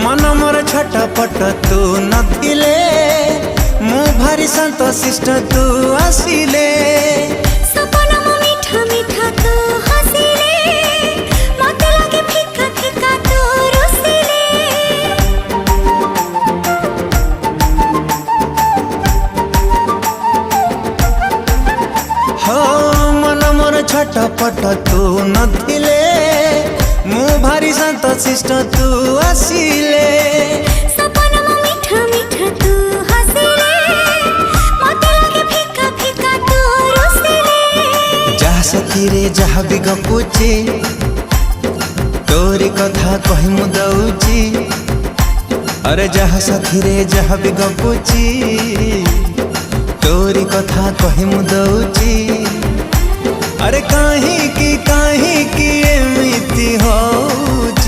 मन मोर छटपट तू नथिले मु भारी शांत शिष्ट तू आसिले सपन मो मीठा मीठा तू हसिले मते लागे फिका फिका तू रुसिले हो मन मोर छटपट तू नथिले मु भारी शांत शिष्ट तू आसिले सपन मो मीठा मीठा तू हसिले मते लागे फिका फिका तू रुसिले जहा सखी रे जहा भी गपुची तोरी कथा कहि मु दउची अरे जहा सखी रे जहा भी गपुची तोरी कथा कहि मु दउची अरे काहे की एमिति होउची।